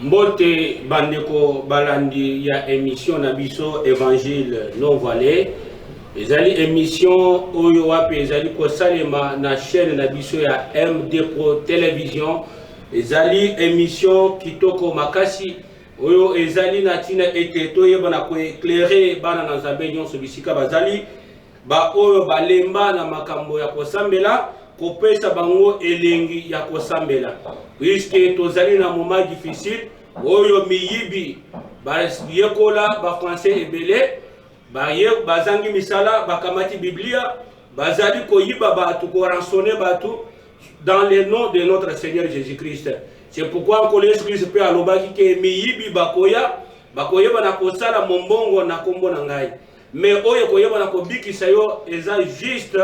Mbote bandeko balandi ya émission na biso évangile non voilé. Ezali émission oyo wapi ezali ko salema na chaîne na biso ya MD Pro Télévision. Ezali émission kitoko makasi oyo ezali na tina ete toyeba na ko éclairer bana na Nzambe nyonso bisika bazali ba oyo balemba na makambo ya kosambela kopesa bango elengi ya kosambela puisque tozali na moment difficile oyo miyibi yekola ba français ebele bazangi misala bakamati biblia bazali koyiba batu ko rançonner batu dans le nom de notre Seigneur Jésus-Christ. C'est pourquoi encore Jésus-Christ peut alobaki ke miyibi bakoya na kosala mombongo na kombo na ngai mais oyo koyeba na kobikisa yo eza juste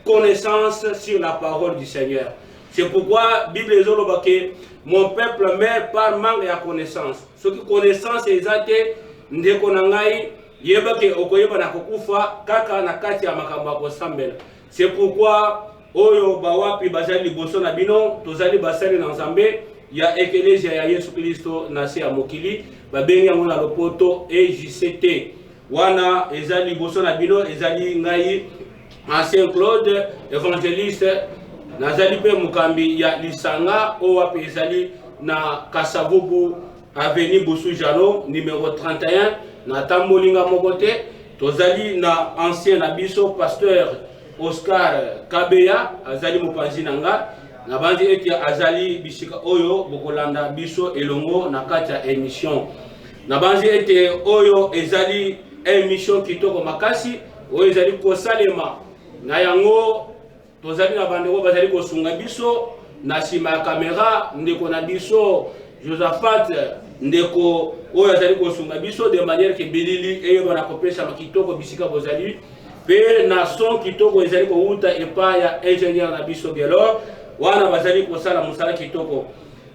connaissance sur la parole du Seigneur. C'est pourquoi la Bible est que mon peuple meurt par manque de connaissance. Ce qui connaissance est exact, c'est pourquoi oyo bawapi bazali liboso na bino tozali basali na Nzambe ya eklezia ya Yesu Kristo na se ya mokili babengi yango na lopoto EJCT wana ezali liboso na bino ezali ngai ancien Claude évangéliste nazali pe mukambi ya lisanga owa pe ezali na Kasavubu avenue Boussoujano numéro 31 na tambolinga mokote tozali na ancien abiso pasteur Oscar Kabeya azali mopanzi nanga na bandi eti azali bisika oyo bokolanda biso elongo na kati ya émission na bandi eti oyo ezali émission kitoko makasi oyo ezali kosalema na yango tozali na bandeko bazali kosunga biso na sima ya kamera ndeko na biso Josaphat ndeko oyo azali kosunga biso de manière que bilili eyeba na kopesa makitoko bisika bozali pe na son kitoko ezali kouta epa ya ingénieur na biso Gelor wana bazali kosala musala kitoko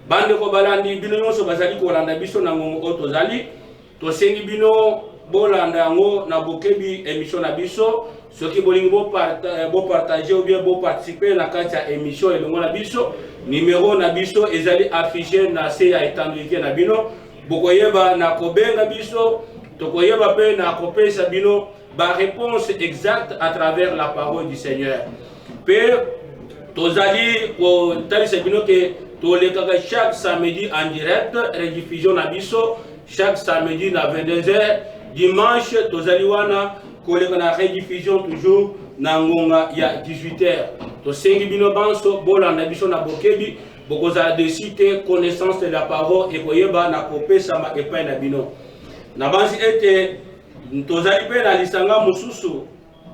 bandeko balandi bino nyonso bazali kolanda biso na ngongo oyo tozali tosengi bino bolanda yango na bokebi émission na biso soki bolingi bo partager ou bien bo participer na kati ya émission elongo na biso numéro na biso ezali affiché na se ya étendue na bino bokoyeba na kobenga biso tokoyeba pe na kopesa bino ba réponse exacte à travers la parole du Seigneur pe tozali ko talisa bino ke tolekaka chaque samedi en direct rediffusion na biso chaque samedi na 22h dimanche tozali wana koleka na rediffusion toujours na ngonga ya 18h tosengi bino banso bolanda biso na bokebi bokozala de citer connaissance de la parole et koyeba na kopesa ma epai na bino na bansi ete tozali pe na lisanga mususu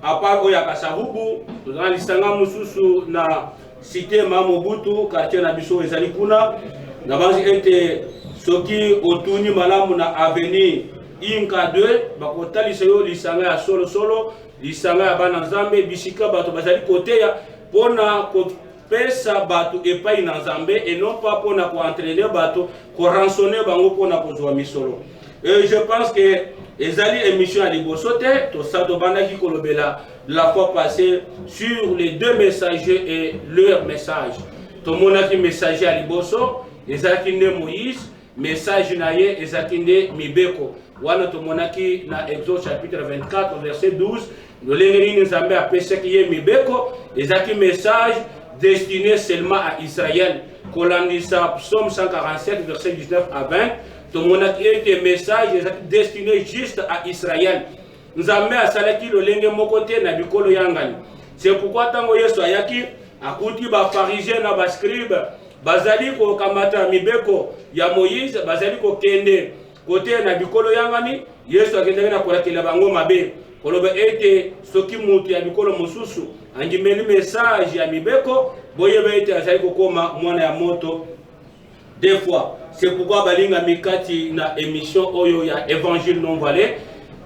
à part oya Kasavubu tozali lisanga mususu na cité Mamobutu quartier na biso ezali kuna na bansi ete soki otuni malamu na avenue Inka 2 bakotalisa yo lisanga ya solo lisanga ya bana Nzambe bisika bato bazali koteya pona kopesa bato epai na Nzambe et non pas pona ko entraîner bato ko rançonner bango pona kozwa misolo. Et je pense que ezali émission à libosote to sato bandaki kolobela la fois passée sur les deux messagers et leur message. To monaki messager à liboso ezaki ne Moïse message naye ezaki ne Mibeko. Wana to monaki na Exode chapitre 24 verset 12 lolengeni Nzambe apesaki ye Mibeko ezaki message destiné seulement à Israël. Kolandisa psaume 147 verset 19 à 20 to monaki ete message ezaki destiné juste à Israël. Nzambe asalaki lolenge mokote na bikolo yangani. C'est pourquoi tango Yesu ayaki akuti ba pharisien na ba scribe bazali ko kamata Mibeko ya Moïse bazali ko kende côté na bikolo yangani Yesu akendeka na kolakela bango mabe koloba ete soki mutu ya bikolo mususu andimeli message ya Mibeko boyeba ete azali kokoma mwana ya moto des fois. C'est pourquoi balinga mikati na émission oyo ya évangile non voilé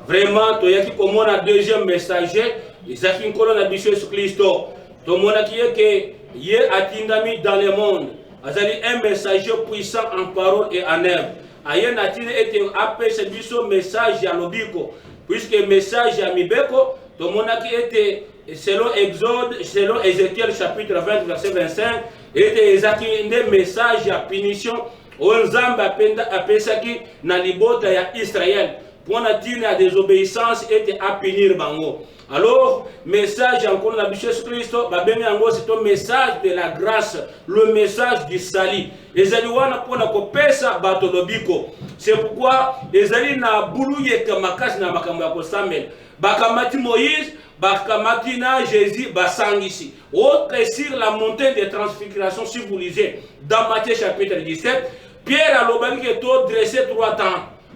vraiment toyaki komona deuxième messager ezaki nkolo na biso Yesu Kristo tomonaki yeke ye atindami dans le monde azali un messager puissant en parole et en œuvre aye natine ete apesa biso message ya lobiko puisque message ya Mibeko tomonaki ete selon Exode selon Ézéchiel chapitre 20 verset 25 ete ezaki nde message ya punition oyo nzambe apesaki na libota ya Israël mpona ntina ya désobéissance ete apinir bango. Alors, message encore na biso Jésus Christ, babengi yango c'est un message de la grâce, le message du salut. Ezali wana pona kopesa bato lobiko. C'est pourquoi ezali na buluyeka makasi na makambo ya kosamela. Bakamati Moïse, bakamati na Jésus basangisi. Autre sur la montagne de transfiguration, si vous lisez dans Matthieu chapitre 17, Pierre a lobaki que to dressé 3 temps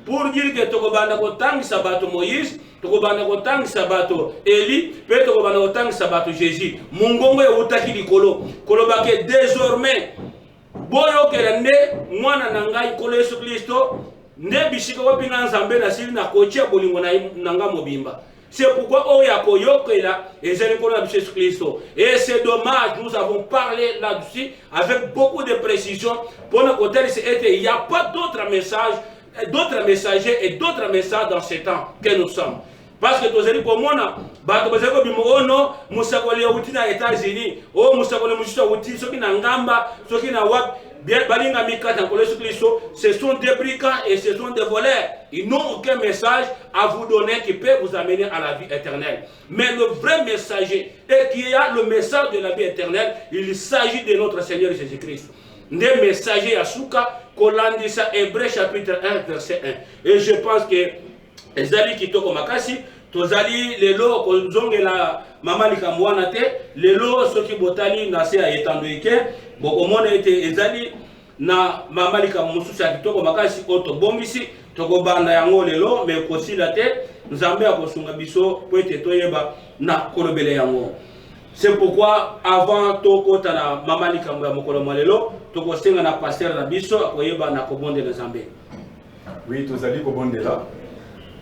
pour dire que tokobanda kotangisa bato Moïse, tokobanda kotangisa bato Eli, pe tokobanda kotangisa bato Jésus. Mungongo ya utaki likolo. Kolobake désormais boyokela nde mwana na ngai kolo Yesu Kristo nde bisika wapinga nzambe na sili na kotia bolingo na nanga mobimba. C'est pourquoi Oya Koyokela et Jésus Christ. Et c'est dommage, nous avons parlé là-dessus avec beaucoup de précision. Pour notre côté, il n'y a pas d'autres messages, d'autres messagers et d'autres messages dans ces temps que nous sommes. Parce que tous les pomona, bato bazako bimono, musakole uti na États-Unis, o musakole musita uti soki na ngamba, soki na wap, bien balinga mikata kole Kristo, ce sont des brigands et ce sont des voleurs. Ils n'ont aucun message à vous donner qui peut vous amener à la vie éternelle. Mais le vrai messager, et qui a le message de la vie éternelle, il s'agit de notre Seigneur Jésus-Christ. Des messagers à Souka, Kolandisa, Hébreu chapitre 1, verset 1. Et je pense que ezali kitoko makasi tozali lelo kozongela mama likamwana te lelo soki botali na se ya etandoike bokomona ete ezali na mama likamususu ya kitoko makasi oto bombisi tokobanda yango lelo me kosila te nzambe akosunga biso po ete toyeba na kolobele yango. C'est pourquoi avant tokota na mama likambo ya mokolo malelo tokosenga na pasteur na biso akoyeba na kobondela nzambe. Oui, tozali kobondela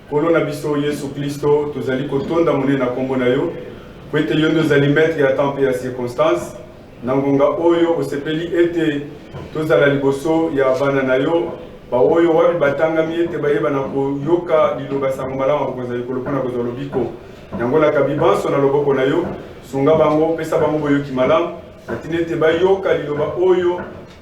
Kolo na biso Yesu Kristo tozali kotonda monene na kombo na yo po ete yo tozali maître ya temps pe ya circonstance na ngonga oyo osepeli ete tozala liboso ya bana na yo ba oyo wabi batangami ete bayeba na koyoka liloba sango malamu kozali kolopona kozwa lobiko yango na kabibanso na loboko na yo sunga bango pesa bango boyoki malamu na tina ete bayoka liloba oyo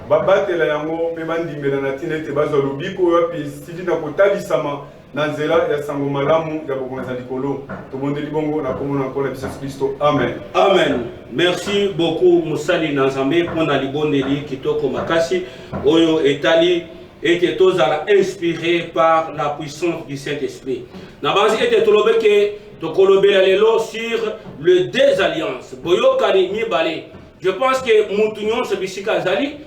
babatela yango mpe bandimela na tina ete bazwa lobiko oyo api sili na kotalisama Nanzela ya sango malamu ya bokonza likolo tobondeli bongo na kombo na nkolo ya Yesu Kristo. Amen. Amen. Merci beaucoup Musali Nanzambe pour na libondeli kitoko makasi oyo etali ete tozala inspiré par la puissance du Saint-Esprit. Na banzi ete tolobeke tokolobela lelo sur le désalliance. Boyokani mibale. Je pense que mutunyon se bisika azali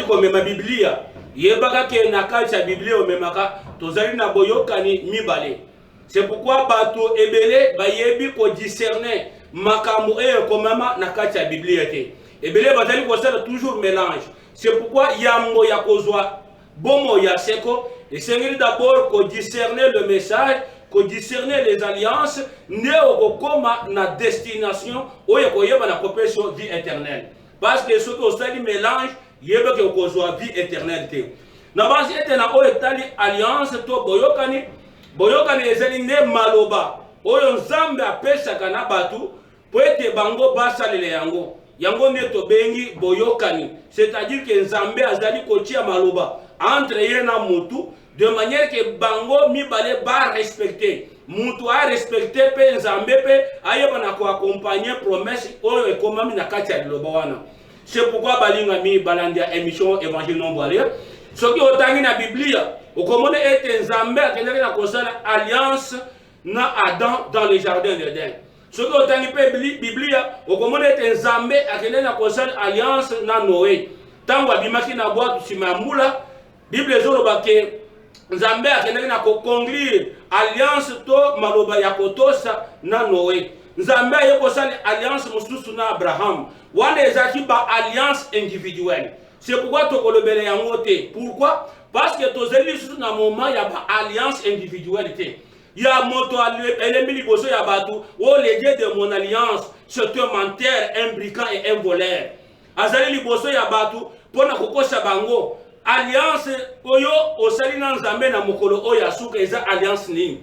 comme ma Biblia. Yebaka ke na kati ya Biblia omemaka tozali na boyokani mibale. C'est pourquoi bato ebele bayebi ko discerner makambo e komama na kati ya Biblia te. Ebele bazali ko sala toujours mélange. C'est pourquoi yambo ya kozwa bomo ya seko et c'est d'abord ko discerner le message, ko discerner les alliances ne okoma na destination oyo koyeba na kopesho vie éternelle. Parce que ce que osali mélange yeba ke okozwa vie éternelle. Na basi ete na oyo tali alliance to boyokani ezali nde maloba oyo nzambe apesaka na batu po ete bango basalele yango nde tobengi boyokani, c'est-à-dire que nzambe azali kotia maloba entre ye na mutu de manière que bango mibale ba respecter mutu a respecter pe nzambe pe ayeba na ko accompagner promesse oyo ekomami na kati ya liloba wana. C'est pourquoi balinga mi balandia émission évangile non voilé soki otangi na Biblia okomona ete nzambe akendaki na kosala alliance na Adam dans le jardin d'Éden. Soki otangi pe Biblia okomona ete nzambe akendaki na kosala alliance na Noé tango abimaki na bwatu nsima ya mbula. Bible ezoloba ke nzambe akendaki na koconglire alliance to maloba ya kotosa na Noé. Nzambe aye kosala alliance mosusu na Abraham wana ezaki ba alliance individuelle. C'est pourquoi tokolobele yango te. Pourquoi? Parce que tozeli sous na moment ya ba alliance individualité. Ya moto elemi liboso ya batu o le Dieu de mon alliance c'est un menteur, un brigand et un voleur. Azali liboso ya batu pona kokosa bango alliance oyo osali na nzambe na mokolo oyo asuka eza alliance nini.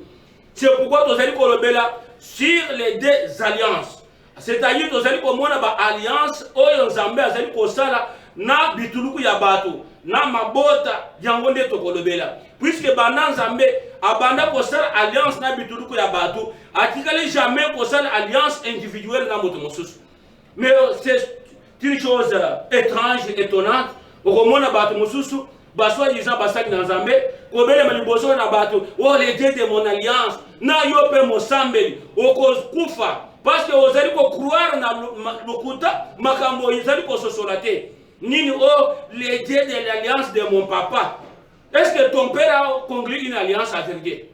C'est pourquoi tozali kolobela sur les deux alliances. C'est-à-dire tozali komona ba alliance oyo nzambe azali kosala na bituluku ya bato na mabota yango nde tokolobela puisque banda nzambe abanda kosala alliance na bituluku ya bato atikali jamais kosala alliance individuelle na moto mosusu. Mais c'est une chose étrange, étonnante. Okomona bato mosusu baswa disant basaki na nzambe kobele maliboso na bato oh les dieux de mon alliance na yo pe mosambeli okokufa parce que ozali ko croire na lokuta makambo ezali ko sosolate nini oh les dieux de l'alliance de mon papa. Est-ce que ton père a conclu une alliance avec Dieu?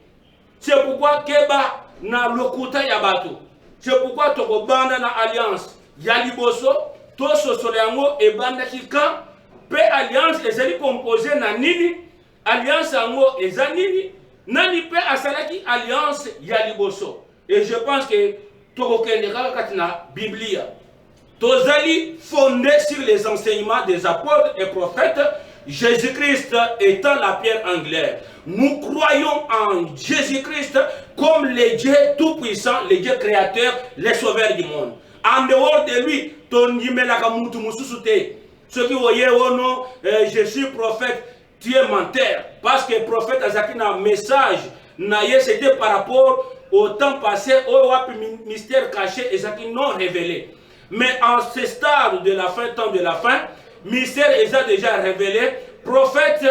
C'est pourquoi keba na lokuta ya bato. C'est pourquoi tokobanda na alliance ya liboso to sosole yango ebanda kika pe alliance ezali composé na nini alliance yango eza nini nani pe asalaki alliance ya liboso. Et je pense que tokokende kaka kati na Biblia tozali fondé sur les enseignements des apôtres et prophètes, Jésus-Christ étant la pierre angulaire. Nous croyons en Jésus-Christ comme le Dieu tout-puissant, le Dieu créateur, le sauveur du monde. En dehors de lui, ceux qui voyaient oh non, je suis prophète, tu es menteur. Parce que le prophète a un message, c'était par rapport au temps passé, au mystère caché et non révélé. Mais en ce stade de la fin, temps de la fin, mystère est déjà révélé. Prophète,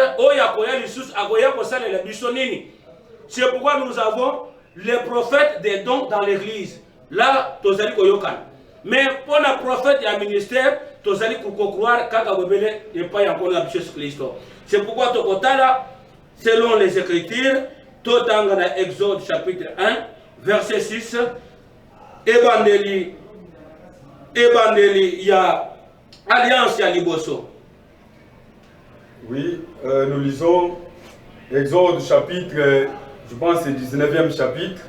c'est pourquoi nous avons les prophètes des dons dans l'église. Là, tozali koyokan. Mais pour le prophète et le ministère, tozali croire kakabobele et pas encore la Jésus Christ. C'est pourquoi tokotala, selon les Écritures, totanga na Exode chapitre 1, verset 6, ebandeli ya alliance ya liboso. Oui, nous lisons Exode chapitre, je pense c'est 19e chapitre,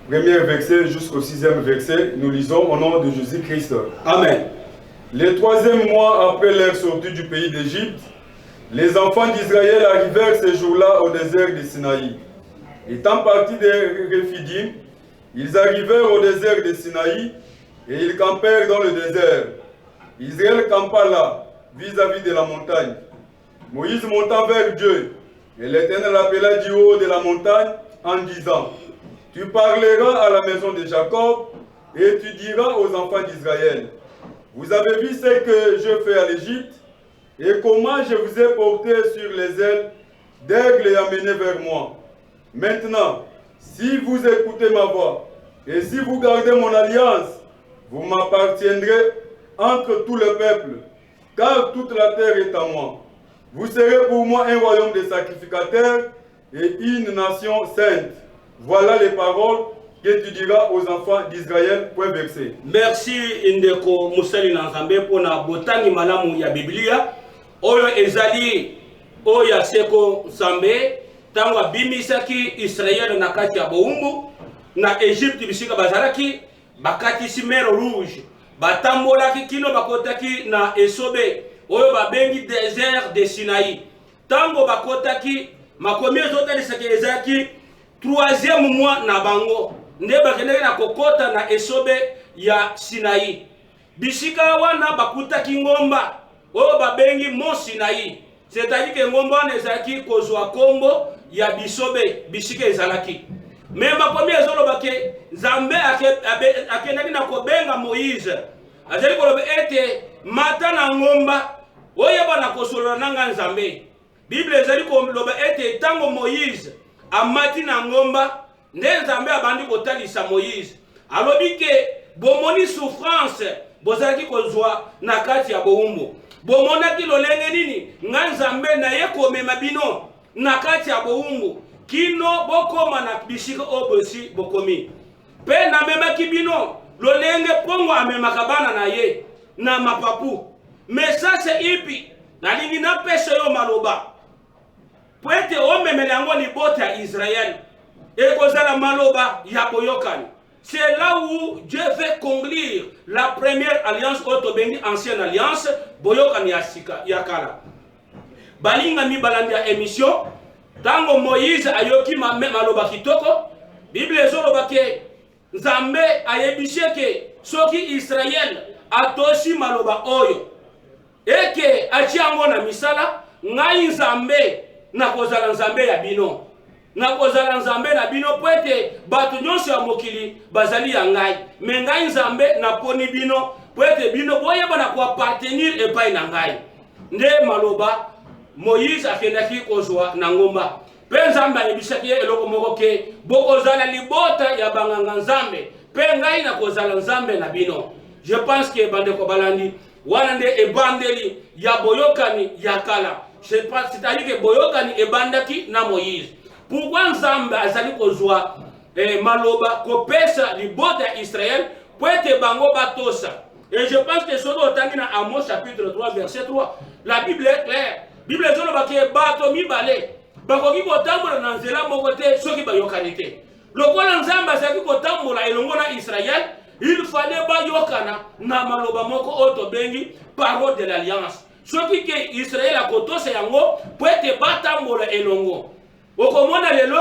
premier verset jusqu'au 6e verset, nous lisons au nom de Jésus-Christ. Amen. Le 3e mois après leur sortie du pays d'Égypte, les enfants d'Israël arrivèrent ce jour-là au désert de Sinaï. Étant partis de Rephidim, ils arrivèrent au désert de Sinaï et ils campèrent dans le désert. Israël campa là, vis-à-vis de la montagne. Moïse monta vers Dieu, et l'Éternel appela du haut de la montagne en disant, « Tu parleras à la maison de Jacob, et tu diras aux enfants d'Israël, vous avez vu ce que je fais à l'Égypte, et comment je vous ai porté sur les ailes d'aigle et amené vers moi. Maintenant, si vous écoutez ma voix, et si vous gardez mon alliance, vous m'appartiendrez entre tout le peuple, car toute la terre est à moi. Vous serez pour moi un royaume de sacrificateurs et une nation sainte. Voilà les paroles que tu diras aux enfants d'Israël. Point versé. Merci Indeko Musali Nanzambe pour la botani malamu ya Biblia. Oyo ezali oya seko Zambe tangwa bimisaki Israël na kati ya boumbu na Egypte bisika bazalaki bakati simero rouge batambolaki kino bakotaki na Esobe oyo babengi désert de Sinaï. Tango bakotaki makomi ezotalisaki ezaki 3e mois na bango nde bakendeki na kokota na Esobe ya Sinaï. Bisika wana bakutaki ngomba oyo babengi Mont Sinaï. C'est-à-dire que ngomba wana ezalaki kozwa kombo ya bisobe bisika ezalaki. Mais makomi ezolobake Nzambe akendaki na kobenga Moïse. Azali koloba ete mata na ngomba oyeba na kosolola nanga Nzambe. Bible ezali koloba ete tango Moïse amati na ngomba nde Nzambe abandi kotalisa Moïse. Alobi ke bomoni souffrance bozalaki kozwa na kati ya boumbu. Bomonaki lolenge nini nga Nzambe na ye komema bino na kati ya boumbu kino bokoma na bisika obosi bokomi. Pe na memaki bino lolenge pongo amemaka bana na ye na mapapu. Mais ça c'est ipi na lingi na pese yo maloba poete omemele yango libota ya Israël et kozala maloba ya boyokani. C'est là où Dieu veut conclure la première alliance autobéni ancienne alliance boyokani ya kala. Balinga mi balandi ya émission tango Moïse ayoki maloba kitoko Bible ezoloba ke Nzambe ayebishe ke soki Israël atoshi maloba oyo eke achiango na misala ngai nzambe nakozala nzambe ya bino nakozala nzambe na bino po ete bato nyonso ya mokili bazali ya ngai me ngai nzambe naponi bino po ete bino boyeba na koappartenir epai na ngai nde maloba Moïse akendaki kozwa na ngomba mpe nzambe ayebisaki ye eloko moko ke bokozala libota ya banganga nzambe mpe ngai nakozala nzambe na bino. Je pense que bandeko balandi wana nde ebandeli ya boyokani ya kala, c'est-à-dire que boyokani ebandaki na Moïse. Pourquoi nzambe azali kozwa maloba kopesa libota ya Israël po ete bango batosa? Et je pense que soki otangi na Amos chapitre 3 verset 3, la Bible est claire. Bible ezoloba ke bato mibale bakoki kotambola na nzela moko te soki bayokani te. Lokola nzambe azalaki kotambola elongo na Israël, il fallait bayokana na maloba moko oyo tobengi parole de l'alliance. Soki ke Israël akotosa yango po ete batambola elongo. Okomona lelo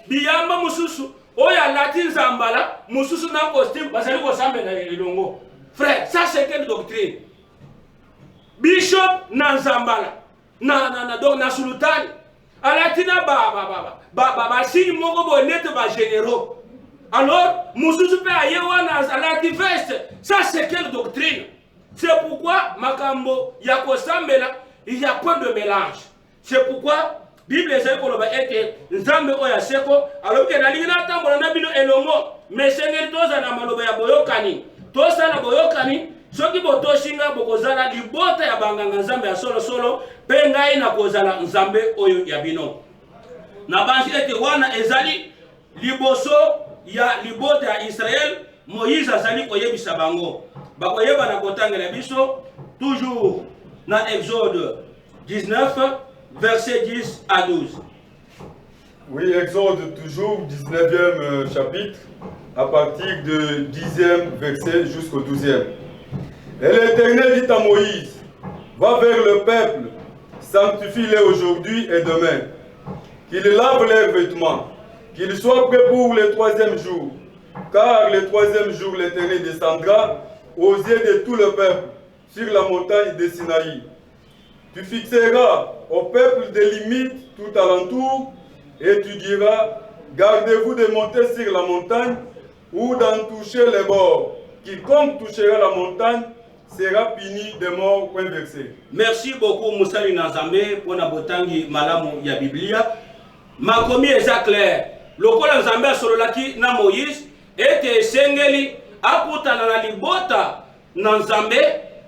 biyamba mususu oyo alati nzambala mususu na costume bazali kosambela elongo. Frère, ça c'est quelle doctrine? Bishop na nzambala donc na sultani alatina signe moko bonete ba généraux. Alors mususu pe ayewa na alati veste. Ça c'est quelle doctrine? C'est pourquoi makambo ya kosambela il y a point de mélange. C'est pourquoi Bible ezali koloba ete nzambe oyo seko alors que nalingi na tambola na bino elongo mais sengeli toza na maloba ya boyokani tosala boyokani soki botoshinga bokozala libota ya banganga nzambe ya solo solo pe ngai na kozala nzambe oyo ya bino na banzi ete wana ezali liboso ya libota ya Israël. Moïse azali koyebisa bango bakoyeba na kotangela biso toujours na Exode 19 verset 10 à 12. Oui, Exode toujours 19e chapitre à partir de 10e verset jusqu'au 12e. Et l'Éternel dit à Moïse, va vers le peuple, sanctifie-les aujourd'hui et demain, qu'ils lavent leurs vêtements, qu'ils soient prêts pour le 3e jour, car le 3e jour l'Éternel descendra aux yeux de tout le peuple sur la montagne de Sinaï. Tu fixeras au peuple des limites tout alentour et tu diras, gardez-vous de monter sur la montagne ou d'en toucher les bords. Quiconque touchera la montagne sera puni de mort. Point versé. Merci beaucoup Moussali Nazambe pour la botangi malamu ya Biblia. Makomi eza clair. Lokola Nzambe sololaki na Moïse ete sengeli akutana na libota na Nzambe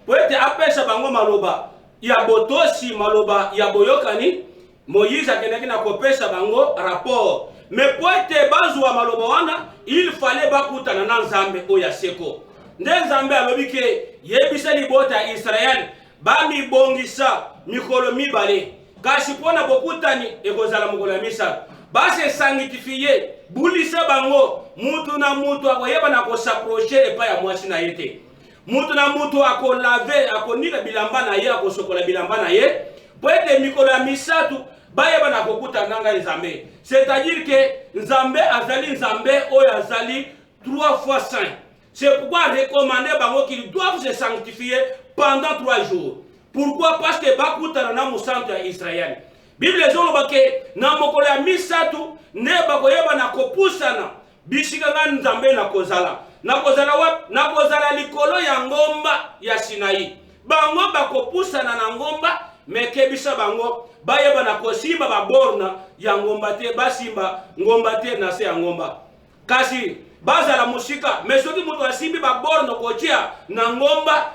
po ete apesa bango maloba ya botosi maloba ya boyokani. Moïse akendaki na kopesa bango rapport. Mais po ete bazwa maloba wana il fallait bakutana na Nzambe oya seko. Nde Nzambe alobi ke yebisa libota ya Israël bamibongisa mikolo mibale kasi pona bokutani ekozala mokolo ya misato base sanctifié bulisa bango mutu na mutu akoyeba na kosaproche epai ya mwasi na ye te. Mutu na mutu akolave akonika bilamba na ye akosokola bilamba na ye po ete mikolo ya misato bayeba na kokutana na ngai Nzambe. C'est-à-dire que Nzambe azali Nzambe oyo azali 3 fois saint. C'est pourquoi recommander bango qu'ils doivent se sanctifier pendant 3 jours. Pourquoi? Parce que bakutana na musantu ya Israël. Bible ezoloba ke na mokolo ya misato ne bakoyeba na kopusana bisika nga Nzambe na kozala. Na kozala likolo ya ngomba ya Sinaï. Bango bakopusana na ngomba mekebisa bango bayeba na kosimba baborna ya ngomba te basimba ngomba te na se ya ngomba. Kasi bazala musika mesoki mutu asimbi baborno kotia na ngomba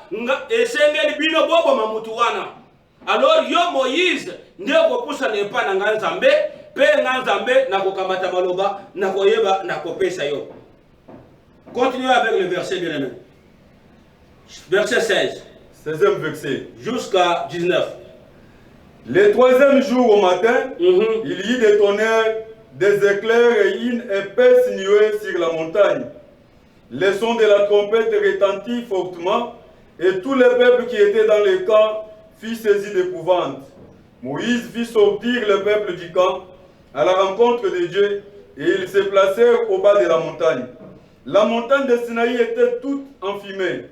esengeli bino bobo mamutu wana. Alors yo Moïse nde kopusa nepa na nga Nzambe pe nga Nzambe na kokamata maloba na koyeba na kopesa yo. Continuez avec le verset bien aimé. Verset 16. 16e verset. Jusqu'à 19. Le 3e jour au matin, il y eut des tonnerres, des éclairs et une épaisse nuée sur la montagne. Le son de la trompette retentit fortement et tout le peuple qui était dans le camp fut saisi d'épouvante. Moïse fit sortir le peuple du camp à la rencontre de Dieu et ils se placèrent au bas de la montagne. La montagne de Sinaï était toute enfumée.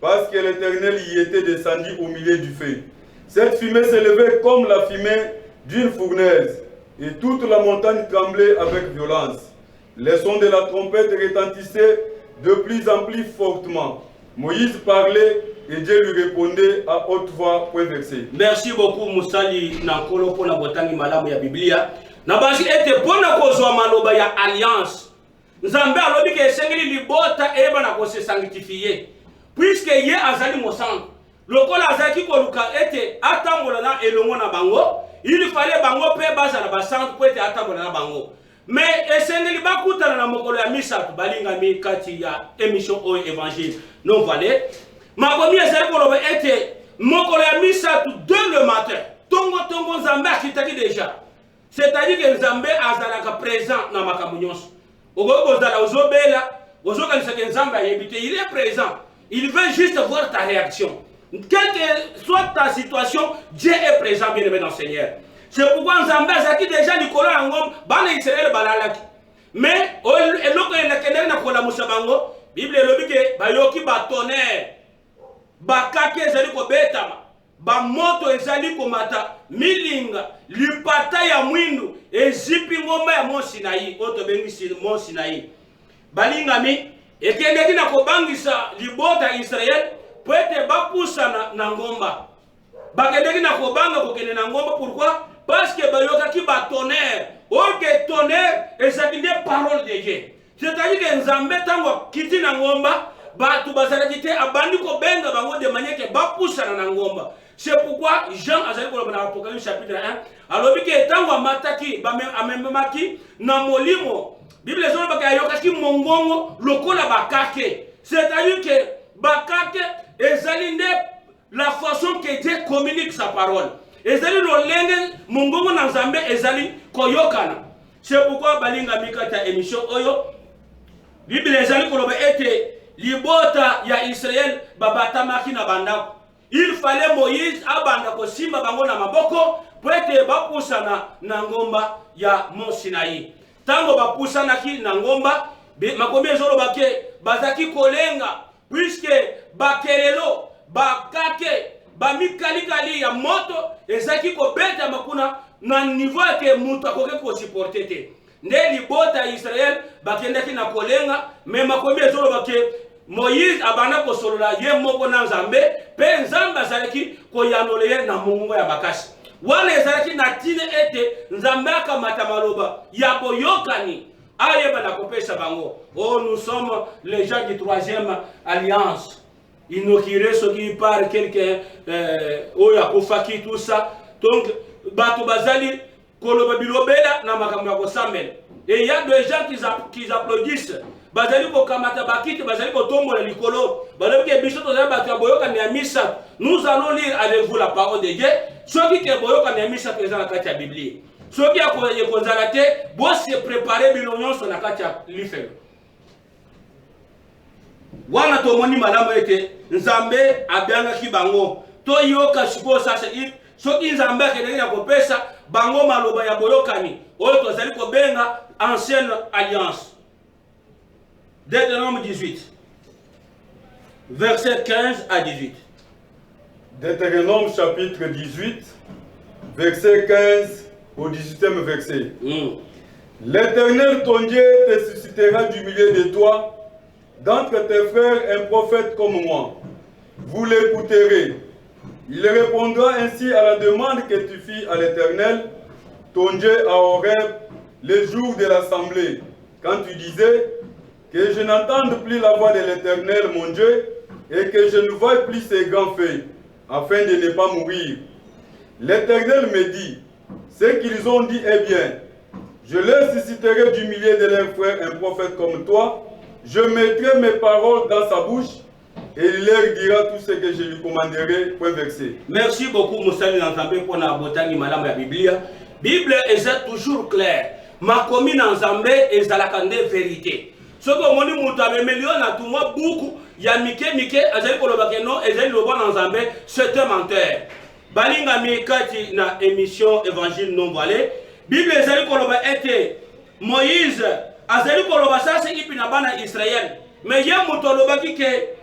parce que l'Éternel y était descendu au milieu du feu. Cette fumée s'élevait comme la fumée d'une fournaise, et toute la montagne tremblait avec violence. Les sons de la trompette retentissaient de plus en plus fortement. Moïse parlait et Dieu lui répondait à haute voix. Point versé. Merci beaucoup Moussali Nankolo pour la botani malamu ya Biblia. Nabazi ete pona kozwa maloba ya alliance. Nzambe alobi ke esengeli libota eba na kose sanctifier. Puisque ye azali mosantu. Lokola azaki koluka ete atambola na elongo na bango, il fallait bango pe baza na basantu po ete atambola na bango. Mais esengeli bakutana na mokolo ya misatu balinga mi kati ya émission o évangile. Non voilà. Makomi ezali koloba ete mokolo ya misatu 2 le matin. Tongo Nzambe akitaki déjà. C'est-à-dire que Nzambe azalaka présent na makambo nyonso. Ogogo ozala ozobela, ozokanisa ke Nzambe ayebite, il est présent. Il veut juste voir ta réaction. Quelle que soit ta situation, Dieu est présent, bien-aimé dans le Seigneur. C'est pourquoi Nzambe azaki déjà Nicolas Angom, bana Israël balalaki. Mais eloko elekendeki na kolamusa bango, Bible elobi ke bayoki ba tonnerre. Bakake ezali kobetama. Ba moto ezali komata milinga lipata ya mwindu ezipi ngomba ya Mont Sinaï oto bengi Mont Sinaï balingami ekendeki na kobangisa libota Israël po ete bapusa na ngomba bakendeki na kobanga kokende na ngomba. Pourquoi? Parce que bayokaki ba tonnerre. Or que tonnerre ezali des paroles de Dieu. C'est-à-dire que Nzambe tango kiti na ngomba batu bazalaki te abandi kobenga bango de manière que bapusana na ngomba. C'est pourquoi Jean azali koloba na Apocalypse chapitre 1 alobi ke tango amataki amemaki na molimo Bible ezoloba ke ayokaki mongongo lokola bakake. C'est-à-dire que bakake ezali nde la façon que Dieu communique sa parole. Ezali lolenge mongongo na Nzambe ezali koyokana. C'est pourquoi balinga mikata émission oyo Bible ezali koloba ete libota ya Israël babatamaki na bandako. Il fallait Moïse abanda kosimba bango na maboko po ete bapusana na ngomba ya Mont Sinaï. Tango bapusanaki na ngomba makomi ezoloba ke bazaki kolenga puisque bakelelo bakake bamikalikali ya moto ezaki kobeta makuna na niveau ke mutu akoki kosupporter te. Nde libota ya Israël bakendaki na kolenga mais makomi ezoloba ke Moïse abana kosolola ye moko na Nzambe pe Nzambe azalaki koyanole ye na mongongo ya bakasi. Wana ezalaki na tine ete Nzambe akamata maloba ya boyokani ayeba na kopesa bango. Oh, nous sommes les gens du 3e alliance. Inauguré ce qui part quelqu'un oya kofaki tout ça. Donc batu bazali koloba bilobela na makambo ya kosambela. Et il y a des gens qui applaudissent. Bazali ko kamata bakiti bazali ko tombola likolo balobi ke biso tozali bato ya boyoka ni ya misa. Nous allons lire avec vous la parole de Dieu. Soki ke boyoka ni ya misa toza na kati ya Biblia. Soki akoye konzala te bo se préparer bino nyonso na kati ya lifelo. Wana tomoni malamu ete Nzambe abyangaki bango to yoka siko sasa soki Nzambe akeneki na kopesa bango maloba ya boyokani oyo tozali kobenga ancienne alliance. Deutéronome 18, verset 15 à 18. Deutéronome chapitre 18, verset 15 au 18e verset. L'Éternel ton Dieu te suscitera du milieu de toi, d'entre tes frères, un prophète comme moi. Vous l'écouterez. Il répondra ainsi à la demande que tu fis à l'Éternel, ton Dieu à Horeb, le jour de l'assemblée, quand tu disais que je n'entende plus la voix de l'Éternel, mon Dieu, et que je ne voie plus ses grands faits, afin de ne pas mourir. L'Éternel me dit, ce qu'ils ont dit est bien. Je leur susciterai du milieu de leurs frères un prophète comme toi. Je mettrai mes paroles dans sa bouche, et il leur dira tout ce que je lui commanderai. Point versé. Merci beaucoup, Moussali Nzambe, pour la botanie madame la Biblia. Bible est toujours claire. Ma commune Nzambe est la vérité. Ce que moni mutu amemeliona na tumwa buku ya mike azali koloba ke non ezali loba na Nzambe, c'est un menteur. Balinga mikati na émission évangile non voilé. Bible ezali koloba ete Moïse azali koloba sasa ipi na bana Israël. Mais ye mutu loba ke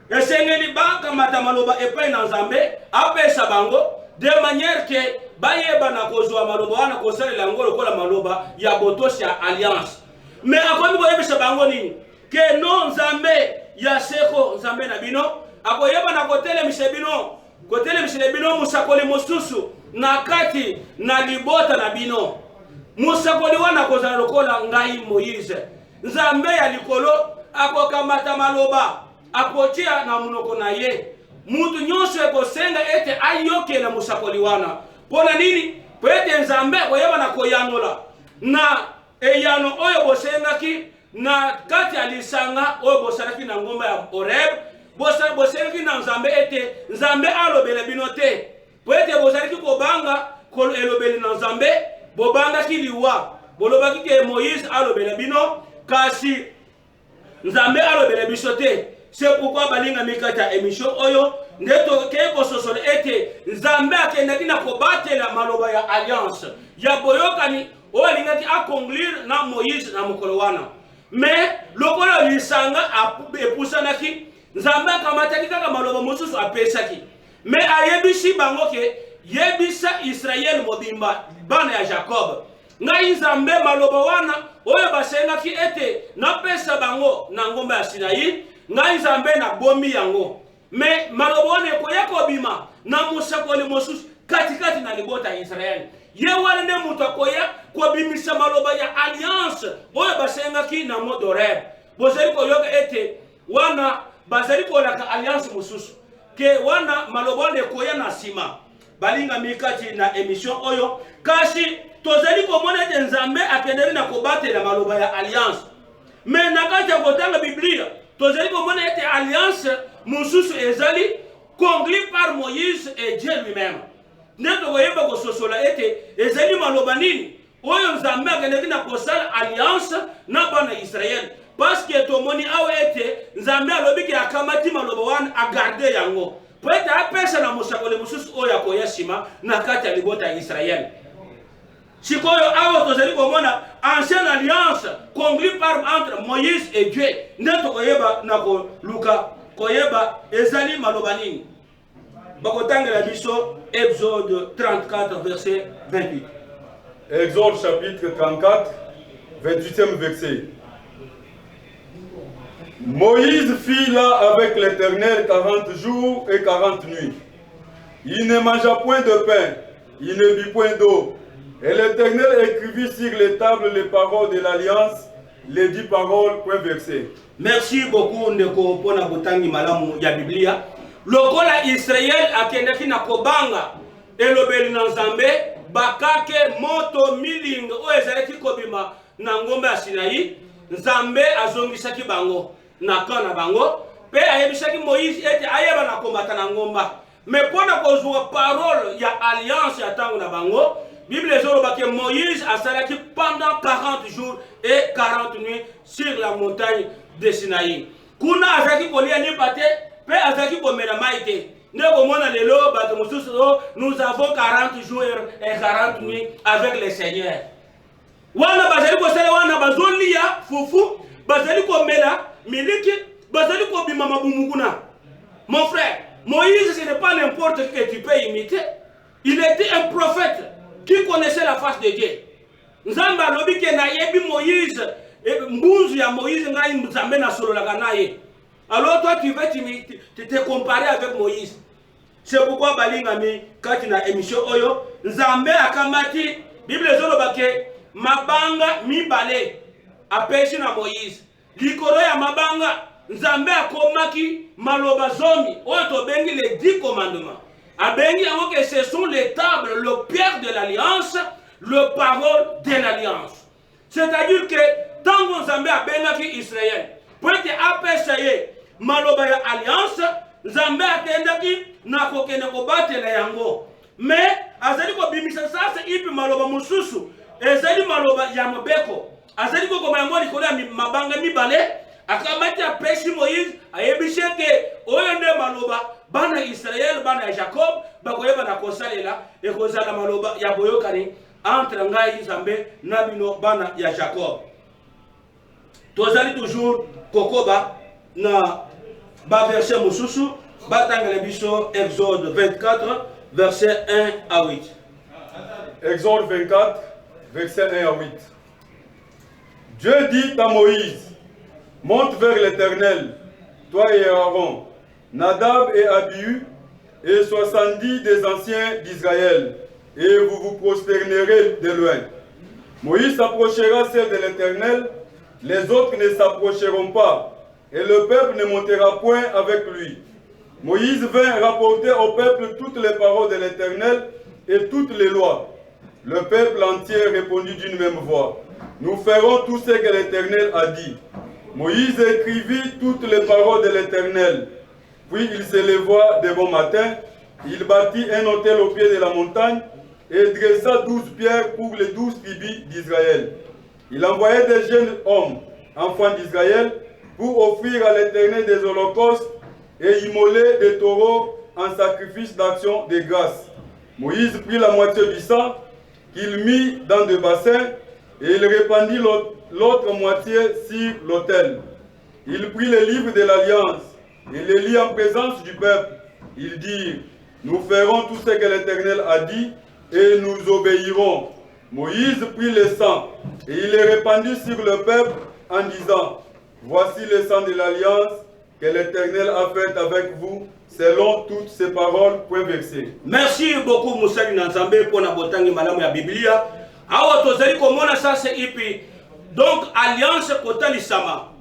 esengeli bakamata maloba epai na nzambe apesa bango de manière que bayeba na kozwa maloba wana kosalela yango lokola maloba ya botosi ya alliance. Mais akomi koyebisa bango nini ke no nzambe ya seko nzambe na bino akoyeba na kotelemisa bino musakoli mosusu na kati na libota na bino. Musakoli wana kozala lokola ngai Moïse. Nzambe ya likolo akokamata maloba akotia na munoko na ye. Mutu nyonso ekosenga ete ayokela musakoli wana. Pona nini? Po ete nzambe koyeba na koyanola na eyano oyo bosengaki na kati alisanga oyo bosalaki na ngomba ya Horeb. Bosengaki na nzambe ete nzambe alobela bino te. Po ete bosalaki kobanga elobeli na nzambe bobangaki liwa. Bolobaki ke Moïse alobela bino kasi nzambe alobela biso te. C'est pourquoi balinga mikata émission oyo ndeto keko sosole ete nzambe akendaki na kobatela maloba ya alliance ya boyokani oyo alingaki akonglire na Moïse na mokolo wana. Mais lokola lisanga epusanaki nzambe akamataki kaka maloba mosusu apesaki. Mais ayebisi bango ke yebisa Israël mobimba bana ya Jacob ngai nzambe maloba wana oyo basengaki ete napesa bango na ngomba ya Sinai ngai nzambe na bomi yango. Mais maloba wana ekoya kobima na musakoli mosusu katikati na libota ya Israël. Ye wana nde mutu akoya kobimisa maloba ya alliance oyo basengaki na mode Horeb. Bozali koyoka ete wana bazali kolaka alliance mosusu ke wana maloba wana ekoya na sima. Balinga mikati na émission oyo kasi tozali komona ete nzambe akendeli na kobatela maloba ya alliance. Mais nakati ya kotanga Biblia tozali komona ete alliance mosusu ezali conduit par Moïse et Dieu lui-même. Neto koyeba kososola ete ezali maloba nini oyo nzambe akendeli na kosala alliance na bana Israël. Parce que tomoni awe ete nzambe alobiki akamati maloba wana agarde yango. Po ete apesa na musakoli mosusu oyo akoya sima na kati ya libota ya Israël. Sikoyo awo tozali komona ancienne alliance conduite par entre Moïse et Dieu. Ndeto koyeba na ko luka koyeba ezali maloba nini. Bakotangela biso Exode 34 verset 28. Exode chapitre 34 28e verset. Moïse fit là avec l'Éternel 40 jours et 40 nuits. Il ne mangea point de pain, il ne but point d'eau. Et l'Éternel écrivit sur les tables les paroles de l'Alliance, les 10 paroles, point verset. Merci beaucoup ndeko pona botangi malamu ya Biblia. Lokola Israël akendaki na kobanga elobeli na nzambe bakake moto milinga oyo ezalaki kobima na ngomba ya Sinai. Nzambe azongisaki bango na kana bango pe ayebisaki Moïse ete ayeba na kombata na ngomba. Mais pona kozwa parole ya alliance ya tango na bango Bible ezoloba ke Moïse asalaki pendant 40 jours et 40 nuits sur la montagne de Sinaï. Kuna azaki kolia ni pate pe azaki komela maite. Ndeko mona lelo bato mosusu nous avons 40 jours et 40 nuits avec le Seigneur. Wana bazali kosala wana bazolia fufu bazali komela miliki bazali kobima mabumukuna. Mon frère, Moïse ce n'est pas n'importe qui que tu peux imiter. Il était un prophète qui connaissait la face de Dieu. Nzamba alobi ke na yebi Moïse mbunzu ya Moïse ngai nzambe na solo la kanaye. Alors toi tu veux te comparer avec Moïse. C'est pourquoi balingami kati na émission oyo nzambe akamati Bible ezoloba ke mabanga mibale apesi na Moïse. Likolo ya mabanga nzambe akomaki maloba zomi oyo tobengi les 10 commandements. Abengi yango que ce sont les tables, le pierre de l'alliance, le parole de l'alliance. C'est-à-dire que tant que nzambe abengaki Israël pour être apeshaye maloba ya alliance nzambe atendaki na kokende kobatela yango. Mais azali ko bimisa sasa ipi maloba mususu ezali maloba ya mobeko azali ko koma yango likolo ya mabanga mibale akamati apesi Moïse ayebisheke oyo nde maloba bana Israël bana ya Jacob bakoyeba na kosalela ekozala maloba ya boyokani entre ngai nzambe na bino bana ya Jacob. Tozali toujours kokoba na ba verset mususu batangela biso Exode 24 verset 1 à 8. Exode 24 verset 1 à 8. Dieu dit à Moïse, monte vers l'Éternel, toi et Aaron, Nadab et Abihu, et 70 des anciens d'Israël, et vous vous prosternerez de loin. Moïse s'approchera celle de l'Éternel, les autres ne s'approcheront pas, et le peuple ne montera point avec lui. Moïse vint rapporter au peuple toutes les paroles de l'Éternel et toutes les lois. Le peuple entier répondit d'une même voix, nous ferons tout ce que l'Éternel a dit. Moïse écrivit toutes les paroles de l'Éternel. Puis il se leva de bon matin, il bâtit un autel au pied de la montagne et dressa 12 pierres pour les 12 tribus d'Israël. Il envoyait des jeunes hommes, enfants d'Israël, pour offrir à l'Éternel des holocaustes et immoler des taureaux en sacrifice d'action de grâce. Moïse prit la moitié du sang qu'il mit dans des bassins et il répandit l'autre moitié sur l'autel. Il prit les livres de l'Alliance et les lit en présence du peuple. Ils dirent, nous ferons tout ce que l'Éternel a dit et nous obéirons. Moïse prit le sang et il le répandit sur le peuple en disant, voici le sang de l'Alliance que l'Éternel a fait avec vous, selon toutes ces paroles, point versé. Merci beaucoup, Moussali Nanzambe, pour la botangue madame la Biblia. Awa tozali komona sasa ipi. Donc, alliance kotali sama.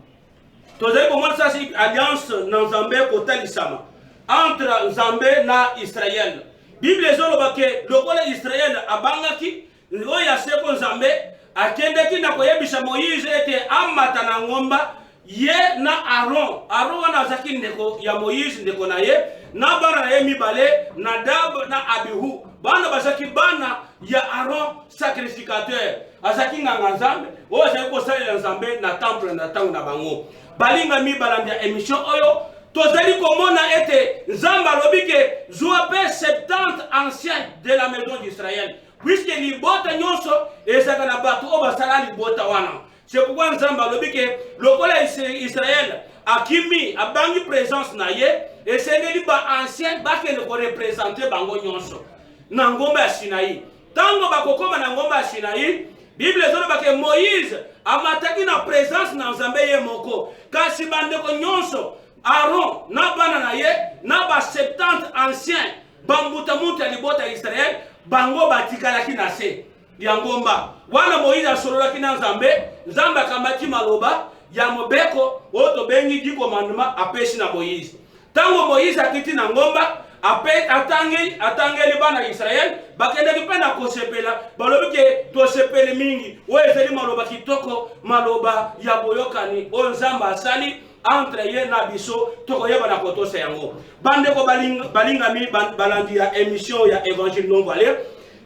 Tozali komona sasa ipi alliance Nanzambe kotali sama. Entre Nzambe na Israël. Bible ezoloba ke lokola Israël abangaki, oya seko Nzambe akendeki na koyebisa Moïse ete amata na ngomba ye na Aaron. Aaron wana azaki ndeko ya Moïse ndeko na ye. Na bana na ye mibale, Nadab na Abihu. Bana bazaki bana ya Aaron sacrificateur. Azaki nganga Nzambe, oyo azaki kosalela Nzambe na temple na tango na bango. Balinga mibala ya émission oyo, tozali komona ete Nzambe alobi ke zwa pe 70 anciens de la maison d'Israël. Puisque libota nyonso ezaka na bato oyo basala libota wana. C'est pourquoi Nzambe alobi ke lokola Israël akimi abangi présence na ye et sengeli ba ancien bakende ko représenter bango nyonso na ngomba ya Sinaï. Tango bakokoma na ngomba ya Sinaï, Bible ezoloba ke Moïse amataki na présence na Nzambe ye moko. Kasi bandeko nyonso Aaron na bana na ye na ba 70 anciens bambuta mutu ya libota ya Israël bango batikalaki na se ya ngomba. Wana Moïse asololaki na Nzambe, Nzambe akamati maloba ya mobeko oto bengi di commandement apesi na Moïse. Tango Moïse akiti na ngomba atangeli bana Israël bakendaki mpe na kosepela balobi ke tosepele mingi oyo ezali maloba kitoko maloba ya boyokani oyo Nzambe asali entre ye na biso tokoyeba na kotosa yango. Bandeko balingami balandi ya émission ya évangile non voilé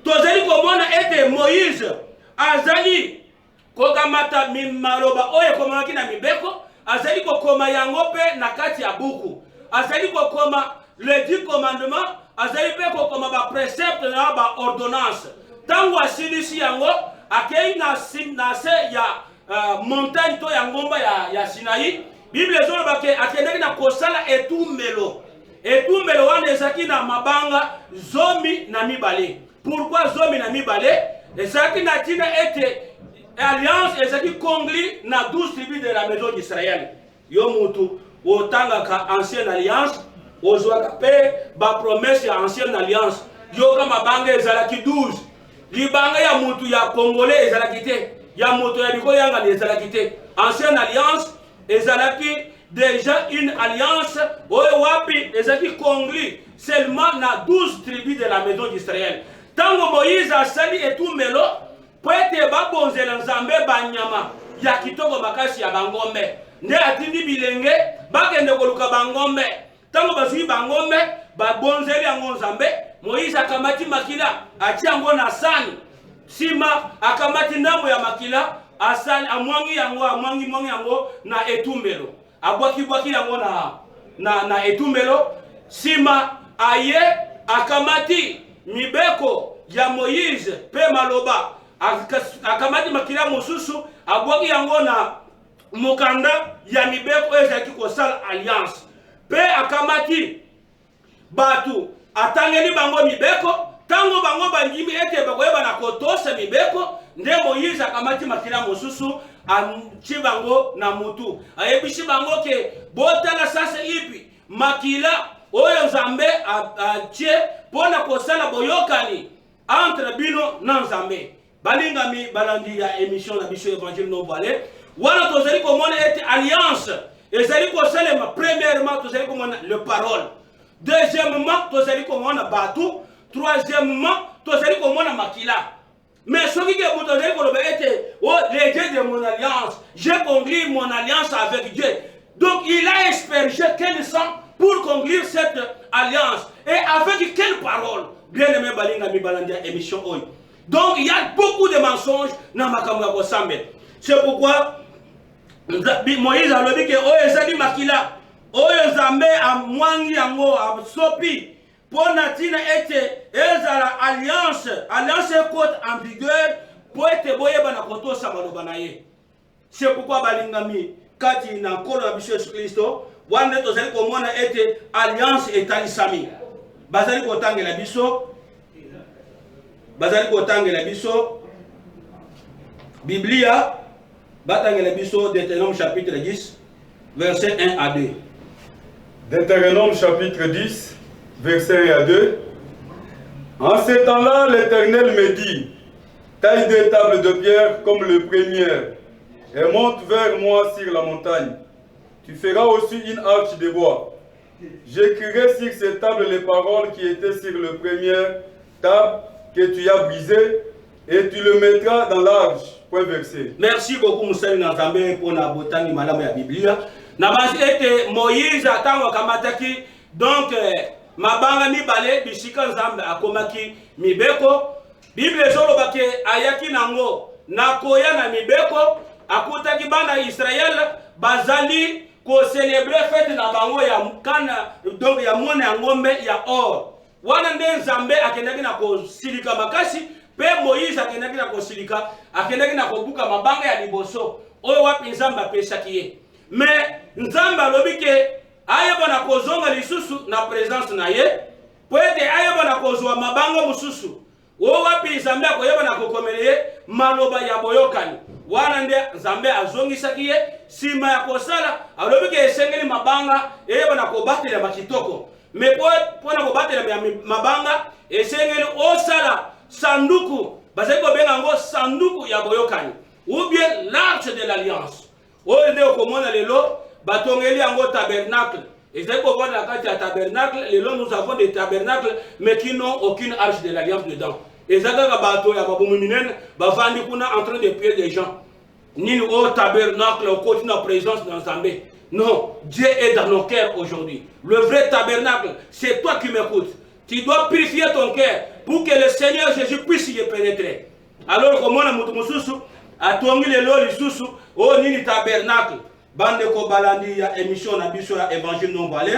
tozali komona ete Moïse azali kokamata maloba oyo ekomaki na mibeko azali kokoma yango mpe na kati ya buku azali kokoma le 10 commandements azali mpe kokoma ba précepte na ba ordonnance. Tango asilisi yango akei na se ya montagne to ya ngomba ya Sinaï. Bible ezoloba ke akendaki na kosala etumbelo wana ezaki na mabanga zomi na mibale. Pourquoi zomi na mibale? Ezaki na tina ete alliance ezaki kongli na 12 tribus de la maison d'Israël. Yo mutu otangaka ancienne alliance ozwaka pe ba promesse ya ancienne alliance. Yo kama banga ezalaki 12. Libanga ya mutu ya congolais ezalaki te. Ya mutu ya biko yanga ezalaki te. Ancienne alliance ezalaki déjà une alliance oyo wapi ezalaki kongli seulement na 12 tribus de la maison d'Israël. Tango Moïse asali etumbelo poete babonzela Nzambe banyama ya kitoko makasi ya bangombe nde atindi bilenge bakende koluka bangombe. Tango bazwi bangombe babonzeli yango Nzambe, Moïse akamati makila atia yango na sani. Sima akamati ndambo ya makila asali amwangi yango na etumbelo. Abwaki yango na etumbelo. Sima aye akamati mibeko ya Moïse pe maloba akamati makila mosusu abwaki yango na mokanda ya mibeko ezaki kosala alliance. pe akamati batu atangeli bango mibeko tango bango bandimi ete bakoyeba na kotosa mibeko nde Moïse akamati makila mosusu amchi bango na mutu ayebishi bango ke botala sasa ipi makila oyo Nzambe atie pona kosala boyokani entre bino na Nzambe balingami balandi ya émission na biso évangile non voilé wana tozali komona ete alliance ezali kosalema premièrement tozali komona le parole deuxièmement tozali komona batu troisièmement tozali komona makila mais ce qui est pour tozali koloba ete oh les dieux de mon alliance j'ai conclu mon alliance avec Dieu donc il a aspergé quel sang pour conclure cette alliance et avec quelle parole bien aimé balingami balandi ya émission oyo. Donc il y a beaucoup de mensonges dans makambo ya kosambe. C'est pourquoi Moïse a dit que oyo ezali makila oyo Nzambe amwangi yango asopi pona tina ete ezala alliance ekote en vigueur po ete boyeba na kotosa maloba na ye. C'est pourquoi balingami kati na nkolo na biso Yesu Kristo wana tozali komona ete alliance etalisami bazali kotangela biso bazali kotangela biso Biblia batangela biso Deutéronome chapitre 10 verset 1 à 2. Deutéronome chapitre 10 verset 1 à 2. En ce temps-là, l'Éternel me dit: taille 2 tables de pierre comme le premier et monte vers moi sur la montagne. Tu feras aussi une arche de bois. J'écrirai sur ces tables les paroles qui étaient sur le premier table que tu as brisé et tu le mettras dans l'arche. Point versé. Merci beaucoup Moussali Nzambe pour la botani malamu ya Biblia. Na basi ete Moïse atango kamataki donc mabanga mibale bisika Nzambe akomaki mibeko. Bible ezoloba ke ayaki nango nakoya na mibeko akutaki bana Israël bazali ko célébrer fête na bango ya kana donc ya mona ya ngombe ya or. Wana nde Nzambe akendaki na kosilika makasi pe Moïse akendaki na kosilika akendaki na kobuka mabanga ya liboso oyo wapi Nzambe apesaki ye. Mais Nzambe alobi ke ayeba na kozonga lisusu na présence na ye po ete ayeba na kozwa mabanga mususu oyo wapi Nzambe akoyeba na kokomela ye maloba ya boyokani. Wana nde Nzambe azongisaki ye sima ya kosala alobi ke esengeli mabanga eyeba na kobatela makitoko. Mais pour na kobatela mabanga esengeli osala sanduku bazali kobenga ngo sanduku ya boyokani ou bien l'arche de l'alliance. Oyo nde okomona lelo batongeli yango tabernacle. Ezali kobona na kati ya tabernacle lelo nous avons des tabernacles mais qui n'ont aucune arche de l'alliance dedans. Ezaka bato ya babomu minene bavandi kuna en train de prier des gens. Ni au tabernacle au côté de la présence de Nzambe. Non, Dieu est dans nos cœurs aujourd'hui. Le vrai tabernacle, c'est toi qui m'écoutes. Tu dois purifier ton cœur pour que le Seigneur Jésus puisse y pénétrer. Alors, comme on a dit, à Tongi le Loli Soussou, au Nini tabernacle, bande ko balandi ya émission na biso ya évangile non voilé.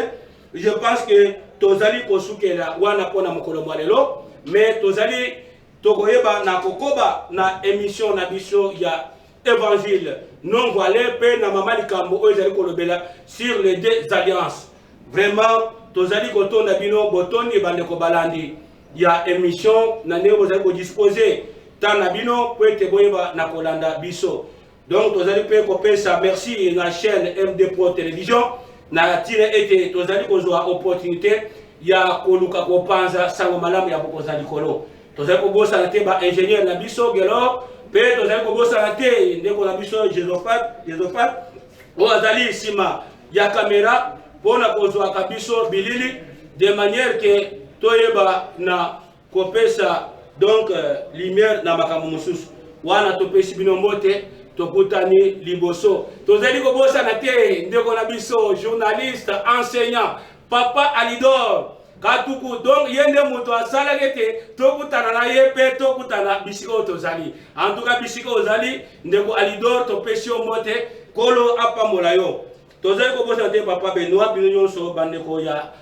Je pense que tozali kosukela wana pona mokolo malelo, mais tozali tokoyeba na kokoba na émission na biso ya évangile non voilé pe na mamali kambo oyezali kolobela sur les deux alliances. Vraiment tozali kotonda bino botoni bande ko balandi ya émission na ndenge bozali ko disposer tant na bino po ete boyeba na kolanda biso. Donc tozali pe kopesa merci na chaîne MD Pro Télévision na tire ete tozali kozwa opportunité ya koluka kopanza sango malamu ya bokozali kolo. Tozali kobosa na te ba ingénieur na biso gelo pe tozali kobosa na te ndeko na biso Josephat o azali sima ya caméra pona kozwa kabiso bilili de manière que toyeba na kopesa donc lumière na makambo mususu wana topesi bino mbote tokutani liboso tozali kobosa na te ndeko na biso journaliste enseignant Papa Alidor Katuku. Donc yende moto asala kete tokutana na ye pe tokutana bisiko tozali en tout cas bisiko ozali ndeko Alidor topesi mbote kolo apamola yo tozali kobosa na te Papa Benoît bino nyonso bandeko ya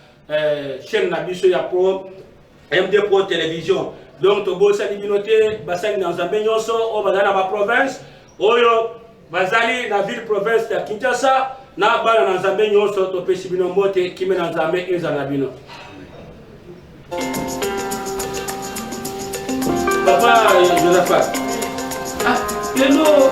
chaîne na biso ya Pro MD Pro Télévision. Donc tobosa di bino te basali na Nzambe nyonso o bazali na ba province oyo bazali na ville province ya Kinshasa na bana na nzambe nyonso topesi bino mbote kime na nzambe eza na bino. Papa Josaphat, lelo